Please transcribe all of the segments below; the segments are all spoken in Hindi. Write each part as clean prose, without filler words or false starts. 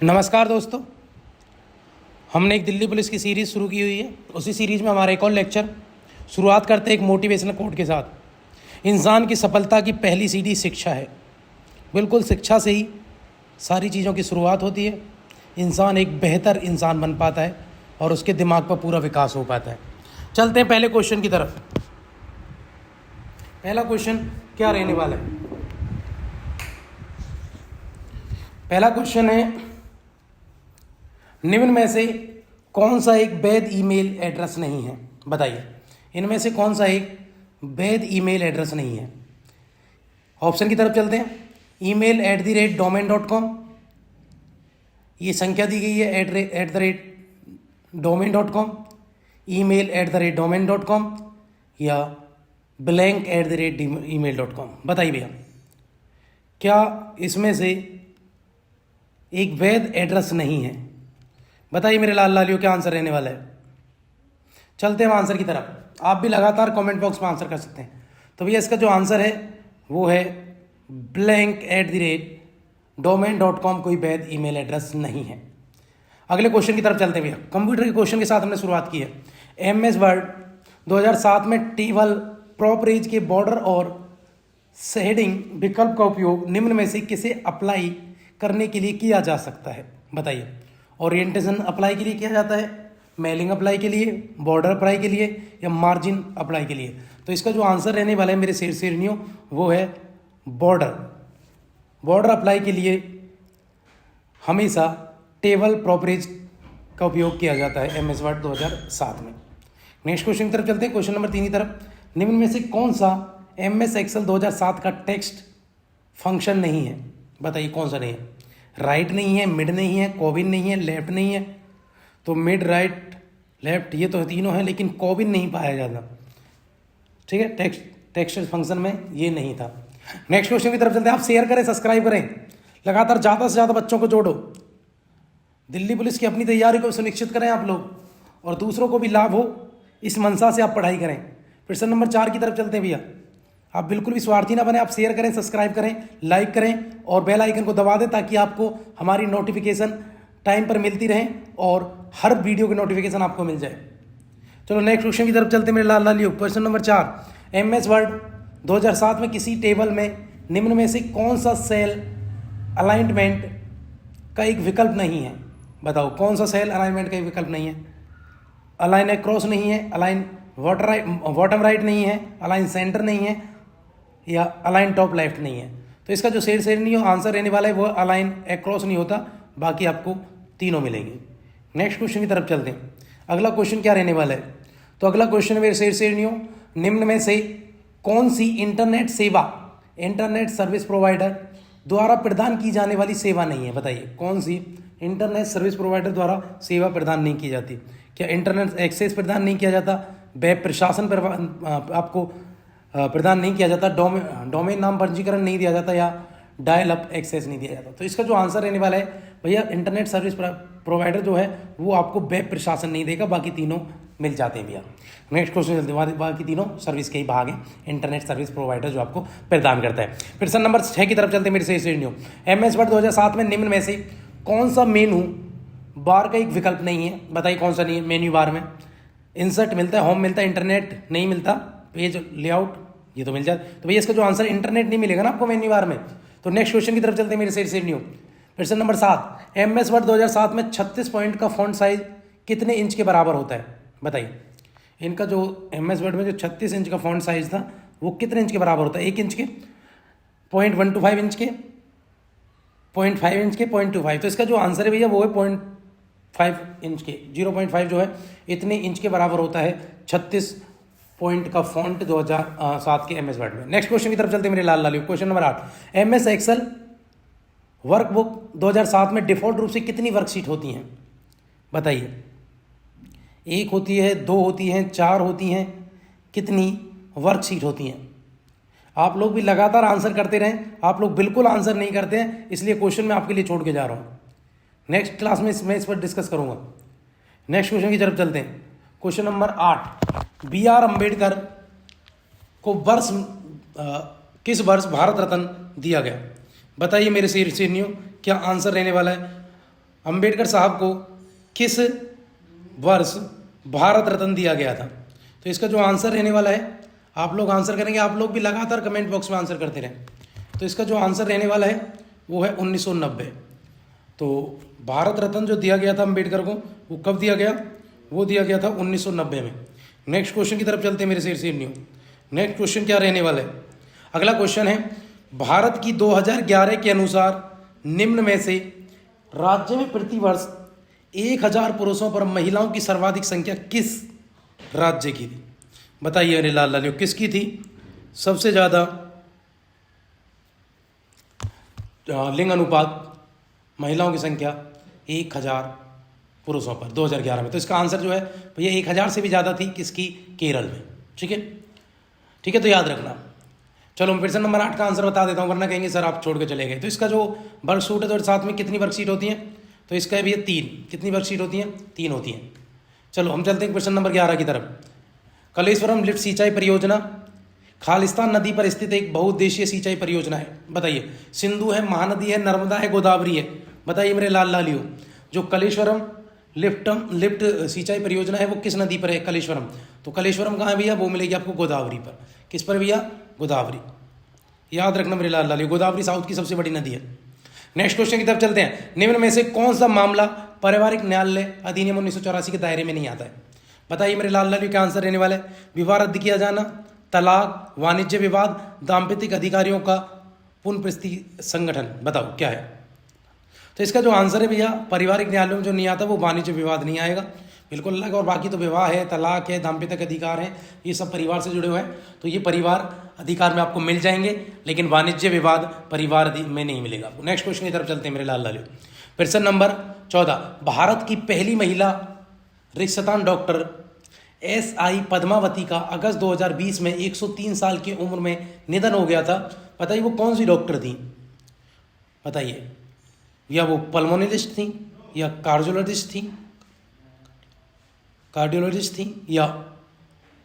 नमस्कार दोस्तों, हमने एक दिल्ली पुलिस की सीरीज़ शुरू की हुई है। उसी सीरीज़ में हमारा एक और लेक्चर शुरुआत करते हैं एक मोटिवेशनल कोट के साथ। इंसान की सफलता की पहली सीढ़ी शिक्षा है। बिल्कुल शिक्षा से ही सारी चीज़ों की शुरुआत होती है। इंसान एक बेहतर इंसान बन पाता है और उसके दिमाग पर पूरा विकास हो पाता है। चलते हैं पहले क्वेश्चन की तरफ। पहला क्वेश्चन क्या रहने वाला है? पहला क्वेश्चन है, निम्न में से कौन सा एक वैध ईमेल एड्रेस नहीं है? बताइए, इनमें से कौन सा एक वैध ईमेल एड्रेस नहीं है? ऑप्शन की तरफ चलते हैं। email@domain.com, ये संख्या दी गई है @domain.com, email@domain.com या blank@email.com। बताइए भैया, क्या इसमें से एक वैध एड्रेस नहीं है? बताइए मेरे लाल लालियों, क्या आंसर रहने वाला है? चलते हैं आंसर की तरफ। आप भी लगातार कमेंट बॉक्स में आंसर कर सकते हैं। तो भैया इसका जो आंसर है वो है blank@domain.com कोई वैध ईमेल एड्रेस नहीं है। अगले क्वेश्चन की तरफ चलते हैं भैया। कंप्यूटर के क्वेश्चन के साथ हमने शुरुआत की है। MS वर्ड 2007 में टेबल प्रॉपरेज के बॉर्डर और शेडिंग विकल्प का उपयोग निम्न में से किसे अप्लाई करने के लिए किया जा सकता है? बताइए। ओरिएंटेशन अप्लाई के लिए किया जाता है, मेलिंग अप्लाई के लिए, बॉर्डर अप्लाई के लिए या मार्जिन अप्लाई के लिए? तो इसका जो आंसर रहने वाला है मेरे शेरनियों वो है बॉर्डर। बॉर्डर अप्लाई के लिए हमेशा टेबल प्रॉपरेज का उपयोग किया जाता है MS वर्ड 2007 में। नेक्स्ट क्वेश्चन की तरफ चलते हैं, क्वेश्चन नंबर 3 की तरफ। निम्न में से कौन सा MS एक्सेल 2007 का टेक्स्ट फंक्शन नहीं है? बताइए कौन सा नहीं है? राइट नहीं है, मिड नहीं है, कोबिन नहीं है, लेफ्ट नहीं है। तो मिड, राइट, लेफ्ट ये तो तीनों है, लेकिन कोबिन नहीं पाया जाता। ठीक है, टेक्स्ट फंक्शन में ये नहीं था। नेक्स्ट क्वेश्चन की तरफ चलते हैं। आप शेयर करें, सब्सक्राइब करें, लगातार ज़्यादा से ज़्यादा बच्चों को जोड़ो। दिल्ली पुलिस की अपनी तैयारी को सुनिश्चित करें आप लोग, और दूसरों को भी लाभ हो, इस मंशा से आप पढ़ाई करें। प्रश्न नंबर 4 की तरफ चलते हैं भैया। आप बिल्कुल भी स्वार्थी ना बने, आप शेयर करें, सब्सक्राइब करें, लाइक करें और बेल आइकन को दबा दें ताकि आपको हमारी नोटिफिकेशन टाइम पर मिलती रहे और हर वीडियो की नोटिफिकेशन आपको मिल जाए। चलो नेक्स्ट क्वेश्चन की तरफ चलते हैं मेरे लाल लालियों। क्वेश्चन नंबर 4, MS वर्ड 2007 में किसी टेबल में निम्न में से कौन सा सेल अलाइनमेंट का एक विकल्प नहीं है? बताओ कौन सा सेल अलाइनमेंट का एक विकल्प नहीं है? अलाइन अक्रॉस नहीं है, अलाइन बॉटम राइट नहीं है, अलाइन सेंटर नहीं है या अलाइन टॉप लेफ्ट नहीं है? तो इसका जो शेरनी आंसर रहने वाला है वो अलाइन अक्रॉस नहीं होता, बाकी आपको तीनों मिलेंगे। नेक्स्ट क्वेश्चन की तरफ चलते हैं। अगला क्वेश्चन क्या रहने वाला है? तो अगला क्वेश्चन मेरे शेरनियों, निम्न में से कौन सी इंटरनेट सेवा, इंटरनेट सर्विस प्रोवाइडर द्वारा प्रदान की जाने वाली सेवा नहीं है? बताइए कौन सी इंटरनेट सर्विस प्रोवाइडर द्वारा सेवा प्रदान नहीं की जाती? क्या इंटरनेट एक्सेस प्रदान नहीं किया जाता, वेब प्रशासन पर आपको प्रदान नहीं किया जाता, डोमेन नाम पंजीकरण नहीं दिया जाता या डायल अप एक्सेस नहीं दिया जाता? तो इसका जो आंसर रहने वाला है भैया, इंटरनेट सर्विस प्रोवाइडर जो है वो आपको वेब प्रशासन नहीं देगा, बाकी तीनों मिल जाते हैं भैया। नेक्स्ट क्वेश्चन चलते हैं। बाकी तीनों सर्विस के ही भाग हैं, इंटरनेट सर्विस प्रोवाइडर जो आपको प्रदान करता है। प्रश्न नंबर 6 की तरफ चलते हैं मेरे शेरनियों। MS वर्ड 2007 में निम्न में से कौन सा मेनू बार का एक विकल्प नहीं है? बताइए कौन सा नहीं है? मेन्यू बार में इंसर्ट मिलता है, होम मिलता है, इंटरनेट नहीं मिलता, पेज लेआउट ये तो मिल जाता। तो भैया इसका जो आंसर इंटरनेट नहीं मिलेगा ना आपको मेन्यू बार में। तो नेक्स्ट क्वेश्चन की तरफ चलते हैं मेरे शेरनियों। प्रश्न नंबर 7, MS वर्ड 2007 में 36 पॉइंट का फॉन्ट साइज कितने इंच के बराबर होता है? बताइए इनका जो MS वर्ड में जो 36 इंच का फॉन्ट साइज था वो कितने इंच के बराबर होता है? 1 इंच के, 0.125 इंच के, 0.5 इंच के, 0.25। तो इसका जो आंसर है भैया वो है 0.5 इंच के। 0.5 जो है इतने इंच के बराबर होता है 36 पॉइंट का फॉन्ट 2007 के MS वर्ड में। नेक्स्ट क्वेश्चन की तरफ चलते हैं मेरे लाल लालियों। Question number 8, MS Excel workbook 2007 में डिफॉल्ट रूप से कितनी वर्कशीट होती हैं? बताइए, 1 होती है, 2 होती हैं, 4 होती हैं, कितनी वर्कशीट होती हैं? आप लोग भी लगातार आंसर करते रहें। आप लोग बिल्कुल आंसर नहीं करते हैं, इसलिए क्वेश्चन मैं आपके लिए छोड़ के जा रहा हूँ। नेक्स्ट क्लास में मैं इस पर डिस्कस करूँगा। नेक्स्ट क्वेश्चन की तरफ चलते हैं। क्वेश्चन नंबर 8, BR अम्बेडकर को किस वर्ष भारत रत्न दिया गया? बताइए मेरे शेरनियों, क्या आंसर रहने वाला है? अंबेडकर साहब को किस वर्ष भारत रत्न दिया गया था? तो इसका जो आंसर रहने वाला है, आप लोग आंसर करेंगे, आप लोग भी लगातार कमेंट बॉक्स में आंसर करते रहें। तो इसका जो आंसर रहने वाला है वो है 1990। तो भारत रत्न जो दिया गया था अंबेडकर को, वो कब दिया गया? वो दिया गया था 1990 में। नेक्स्ट क्वेश्चन की तरफ चलते हैं मेरे शेर न्यू। नेक्स्ट क्वेश्चन क्या रहने वाला है? अगला क्वेश्चन है, भारत की 2011 के अनुसार निम्न में से राज्य में प्रतिवर्ष 1000 पुरुषों पर महिलाओं की सर्वाधिक संख्या किस राज्य की थी? बताइए मेरे लाल लालियों, किसकी थी सबसे ज्यादा लिंग अनुपात, महिलाओं की संख्या 1000 पुरुषों पर 2011 में? तो इसका आंसर जो है भैया 1000 से भी ज़्यादा थी, किसकी? केरल में। ठीक है, ठीक है, तो याद रखना। चलो मैं प्रश्न नंबर 8 का आंसर बता देता हूँ, वरना कहेंगे सर आप छोड़ के चले गए। तो इसका जो वर्कशीट है तो साथ में कितनी वर्कशीट होती हैं? तो इसका है भैया 3। कितनी वर्कशीट होती हैं? 3 होती हैं। चलो हम चलते हैं क्वेश्चन नंबर 11 की तरफ। कलेश्वरम लिफ्ट सिंचाई परियोजना खालिस्तान नदी पर स्थित एक बहुउद्देशीय सिंचाई परियोजना है। बताइए, सिंधु है, महानदी है, नर्मदा है, गोदावरी है? बताइए मेरे लाल लालियो, जो कलेश्वरम लिफ्ट सिंचाई परियोजना है वो किस नदी पर है? कलेश्वरम। तो कलेश्वरम कहाँ है भैया? वो मिलेगी आपको गोदावरी पर। किस पर भैया? गोदावरी। याद रखना मेरे लाल लालियो, गोदावरी साउथ की सबसे बड़ी नदी है। नेक्स्ट क्वेश्चन की तरफ चलते हैं। निम्न में से कौन सा मामला पारिवारिक न्यायालय अधिनियम 1984 के दायरे में नहीं आता है? बताइए मेरे लाल लालियो, क्या आंसर रहने वाला है? विवाह रद्द किया जाना, तलाक, वाणिज्य विवाद, दाम्पत्य अधिकारियों का पुनःप्रतिष्ठि संगठन? बताओ क्या है? तो इसका जो आंसर है भैया, पारिवारिक न्यायालयों में जो नहीं आता वो वाणिज्य विवाद नहीं आएगा, बिल्कुल अलग। और बाकी तो विवाह है, तलाक है, दाम्पत्य अधिकार है, ये सब परिवार से जुड़े हुए हैं, तो ये परिवार अधिकार में आपको मिल जाएंगे, लेकिन वाणिज्य विवाद परिवार में नहीं मिलेगा आपको। नेक्स्ट क्वेश्चन की तरफ चलते हैं मेरे लाल लालियो। प्रश्न नंबर 14, भारत की पहली महिला रिश्तदान डॉक्टर SI पद्मावती का अगस्त 2020 में 103 साल की उम्र में निधन हो गया था। बताइए वो कौन सी डॉक्टर थी? बताइए, या वो पल्मोनोलॉजिस्ट थी, या कार्डियोलॉजिस्ट थी, या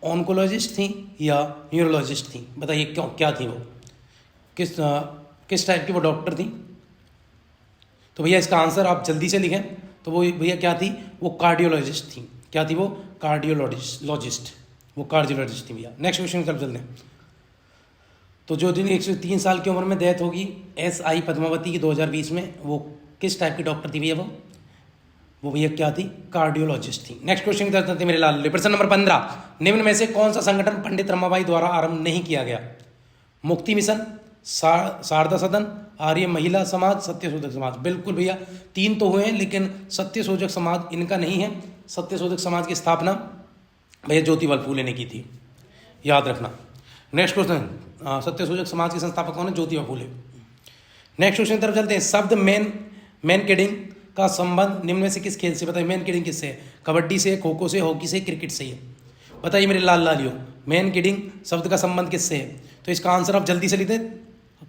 ऑन्कोलॉजिस्ट थी, या न्यूरोलॉजिस्ट थी? बताइए क्यों, क्या थी वो, किस टाइप की वो डॉक्टर थी? तो भैया इसका आंसर आप जल्दी से लिखें। तो वो भैया क्या थी? वो कार्डियोलॉजिस्ट थी। क्या थी वो? कार्डियोलॉजिस्ट, वो कार्डियोलॉजिस्ट थी भैया। नेक्स्ट क्वेश्चन की तरफ चलते हैं। तो जो दिन 103 साल की उम्र में डेथ होगी SI पद्मावती की 2020 में, वो किस टाइप की डॉक्टर थी भैया? वो भैया क्या थी? कार्डियोलॉजिस्ट थी। नेक्स्ट क्वेश्चन की तरफ चलते हैं मेरे लाल। प्रश्न नंबर 15, निम्न में से कौन सा संगठन पंडित रमाबाई द्वारा आरंभ नहीं किया गया? मुक्ति मिशन, शारदा सदन, आर्य महिला समाज, सत्यशोधक समाज? बिल्कुल भैया, 3 तो हुए हैं, लेकिन सत्यशोधक समाज इनका नहीं है। सत्यशोधक समाज की स्थापना भैया ज्योतिबा फूले ने की थी, याद रखना। नेक्स्ट क्वेश्चन, सत्यशोधक समाज के संस्थापक कौन है? ज्योतिबा फूले। नेक्स्ट क्वेश्चन की तरफ चलते हैं। शब्द मैन किडिंग का संबंध निम्न में से किस खेल से? बताइए मैन किडिंग किससे है? कबड्डी से, खो खो से, हॉकी से, क्रिकेट से है? बताइए मेरे लाल लालियो, मैन किडिंग शब्द का संबंध किससे है? तो इसका आंसर आप जल्दी से लिखते,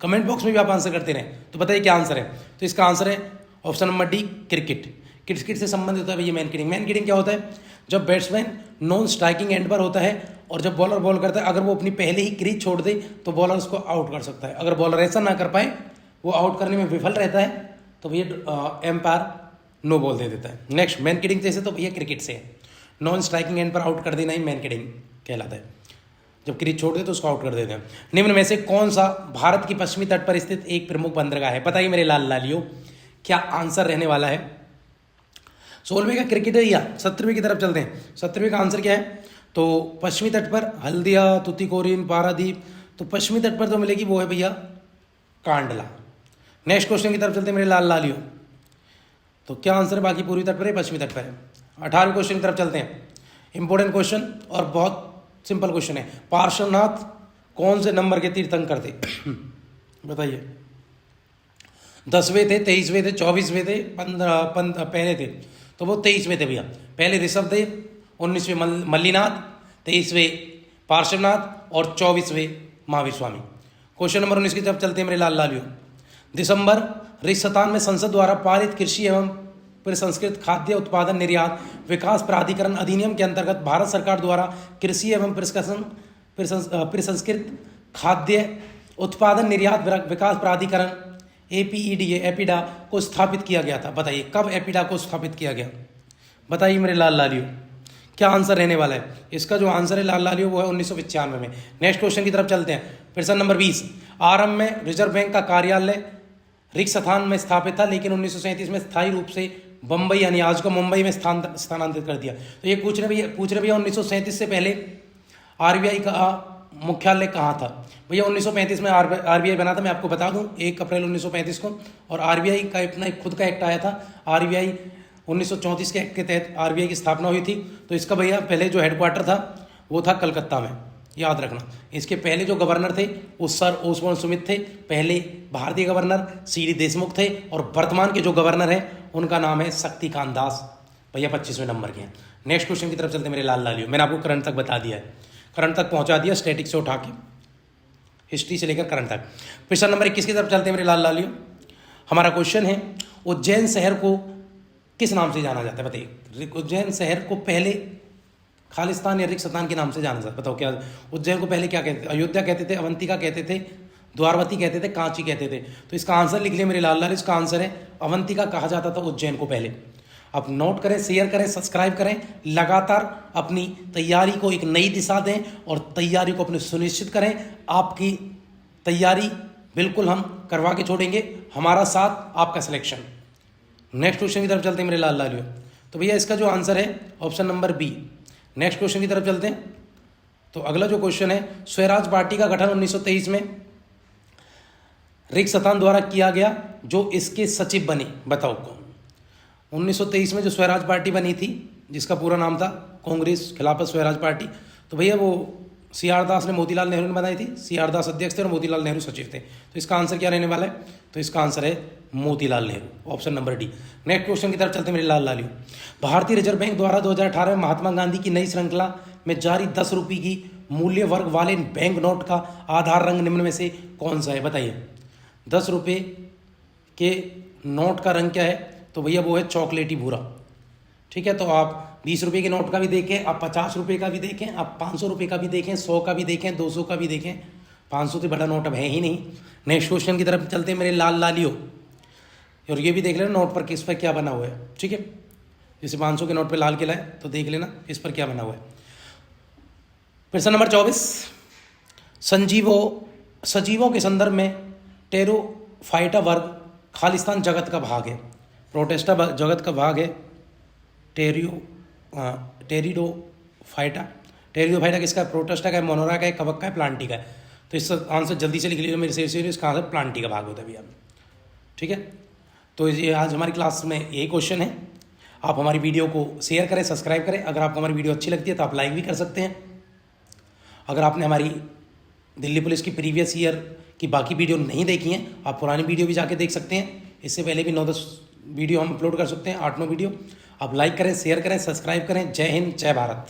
कमेंट बॉक्स में भी आप आंसर करते रहें। तो बताइए क्या आंसर है? तो इसका आंसर है option number D, cricket. Cricket से संबंधित होता है भैया मैन किडिंग। मैन किडिंग क्या होता है? जब बैट्समैन नॉन स्ट्राइकिंग एंड पर होता है और जब बॉलर बॉल करता है, अगर वो अपनी पहले ही क्रीज छोड़ दे तो बॉलर उसको आउट कर सकता है। अगर बॉलर ऐसा ना कर पाए, वो आउट करने में विफल रहता है, तो भैया एम्पायर नो बॉल दे देता है। नेक्स्ट, मैन किडिंग जैसे तो भैया क्रिकेट से है, नॉन स्ट्राइकिंग एंड पर आउट कर देना ही मैन किडिंग कहलाता है। जब क्रीज छोड़ दे तो उसको आउट कर देते हैं। निम्न में से कौन सा भारत की पश्चिमी तट पर स्थित एक प्रमुख बंदरगाह है? बताइए मेरे लाल लालियो, क्या आंसर रहने वाला है? 16वें का क्रिकेट है या 17वें की तरफ चलते हैं। 17वें का आंसर क्या है? तो पश्चिमी तट पर हल्दिया, तुतीकोरिन, पारादीप। तो पश्चिमी तट पर तो मिलेगी वो है भैया कांडला। नेक्स्ट क्वेश्चन की तरफ चलते हैं मेरे लाल लालियो। तो क्या आंसर है? बाकी पूर्वी तट पर है, पश्चिमी तट पर है। 18वें क्वेश्चन की तरफ चलते हैं। इंपॉर्टेंट क्वेश्चन और बहुत सिंपल क्वेश्चन है। पार्श्वनाथ कौन से नंबर के तीर्थंकर थे? बताइए। 10वें थे, 23वें थे, 24वें थे, 15 पहले थे? तो वो 23वें थे भैया। पहले ऋषभ थे, 19वें मल्लीनाथ, 23वें पार्श्वनाथ और 24वें महावीर स्वामी। क्वेश्चन नंबर 19 की तरफ चलते हैं मेरे लाल लालियो। दिसंबर रिश्तदान में संसद द्वारा पारित कृषि एवं प्रसंस्कृत खाद्य उत्पादन निर्यात विकास प्राधिकरण अधिनियम के अंतर्गत भारत सरकार द्वारा कृषि एवं प्रसंस्कृत खाद्य उत्पादन निर्यात विकास प्राधिकरण एपीडा को स्थापित किया गया था? बताइए कब एपीडा को स्थापित किया गया, बताइए मेरे लाल लालियो, क्या आंसर रहने वाला है इसका? जो आंसर है लाल लालियो वो है 1995 में। नेक्स्ट क्वेश्चन की तरफ चलते हैं। प्रश्न नंबर 20, आरंभ में रिजर्व बैंक का कार्यालय रिक्स्थान में स्थापित था, लेकिन 1937 में स्थायी रूप से बम्बई यानी आज को मुंबई में स्थानांतरित कर दिया। तो ये पूछ रहे भैया 1937 से पहले आरबीआई का मुख्यालय कहाँ था? भैया 1935 में आरबीआई बना था। मैं आपको बता दूं 1 अप्रैल 1935 को, और आरबीआई का अपना खुद का एक्ट आया था। आरबीआई 1934 के एक्ट के तहत आरबीआई की स्थापना हुई थी। तो इसका भैया पहले जो हेडक्वार्टर था वो था कलकत्ता में, याद रखना। इसके पहले जो गवर्नर थे वो सर ओसबोर्न स्मिथ थे, पहले भारतीय गवर्नर सीडी देशमुख थे, और वर्तमान के जो गवर्नर हैं उनका नाम है शक्तिकांत दास। भैया 25वें नंबर के हैं। नेक्स्ट क्वेश्चन की तरफ चलते मेरे लाल लालियो। मैंने आपको करंट तक बता दिया है, करंट तक पहुंचा दिया, स्टैटिक से उठा के हिस्ट्री से लेकर करंट तक। प्रश्न नंबर 21 की तरफ चलते हैं मेरे लाल लालियो। हमारा क्वेश्चन है उज्जैन शहर को किस नाम से जाना जाता है? बताइए उज्जैन शहर को पहले खालिस्तान या रिक्स्थान के नाम से जाना जाता, बताओ क्या? उज्जैन को पहले क्या कहते थे? अयोध्या कहते थे, अवंतिका कहते थे, द्वारवती कहते थे, कांची कहते थे। तो इसका आंसर लिख लिया मेरे लाल लाल, इसका आंसर है अवंतिका कहा जाता था उज्जैन को पहले। अब नोट करें, शेयर करें, सब्सक्राइब करें, लगातार अपनी तैयारी को एक नई दिशा दें और तैयारी को अपने सुनिश्चित करें। आपकी तैयारी बिल्कुल हम करवा के छोड़ेंगे, हमारा साथ आपका सिलेक्शन। नेक्स्ट क्वेश्चन की तरफ चलते हैं मेरे लाल लालियो। तो भैया इसका जो आंसर है option number B. Next question की तरफ चलते हैं। तो अगला जो क्वेश्चन है, स्वराज पार्टी का गठन 1923 में रिक्स्थान द्वारा किया गया, जो इसके सचिव बने, बताओ कौन? 1923 में जो स्वराज पार्टी बनी थी, जिसका पूरा नाम था कांग्रेस खिलाफत स्वराज पार्टी, तो भैया वो सीआर दास ने मोतीलाल नेहरू ने बनाई थी। सीआर दास अध्यक्ष थे और मोतीलाल नेहरू सचिव थे। तो इसका आंसर क्या रहने वाला है? तो इसका आंसर है Motilal Nehru, option number D. Next question की तरफ चलते हैं मेरे लाल लालियो। भारतीय रिजर्व बैंक द्वारा 2018 में महात्मा गांधी की नई श्रृंखला में जारी 10 रुपये की मूल्य वर्ग वाले बैंक नोट का आधार रंग निम्न में से कौन सा है? बताइए 10 रुपये के नोट का रंग क्या है? तो भैया वो है चॉकलेटी भूरा। ठीक है, तो आप 20 रुपये के नोट का भी देखें, आप 50 रुपये का भी देखें, आप 500 रुपये का भी देखें, 100 का भी देखें, 200 का भी देखें। 500 से बड़ा नोट अब है ही नहीं। नेक्स्ट क्वेश्चन की तरफ चलते हैं मेरे लाल लालियो, और ये भी देख लेना नोट पर किस पर क्या बना हुआ है। ठीक है, जैसे 500 के नोट पर लाल किला है, तो देख लेना इस पर क्या बना हुआ है। प्रश्न नंबर 24, सजीवों के संदर्भ में टेरोफाइटा वर्ग खालिस्तान जगत का भाग है, प्रोटेस्टा जगत का भाग है। टेरिडोफाइटा किसका है? प्रोटेस्टा का है, मोनोरा का है, कवक का है, प्लांटी का है। तो इसका आंसर जल्दी से लिख लीजिए मेरे से, इसका आंसर प्लांटी का भाग होता है भैया। ठीक है, तो ये आज हमारी क्लास में यही क्वेश्चन है। आप हमारी वीडियो को शेयर करें, सब्सक्राइब करें। अगर आपको हमारी वीडियो अच्छी लगती है तो आप लाइक भी कर सकते हैं। अगर आपने हमारी दिल्ली पुलिस की प्रीवियस ईयर की बाकी वीडियो नहीं देखी हैं, आप पुरानी वीडियो भी जाके देख सकते हैं। इससे पहले भी 9-10 वीडियो हम अपलोड कर सकते हैं, 8-9 वीडियो। आप लाइक करें, शेयर करें, सब्सक्राइब करें। जय हिंद, जय भारत।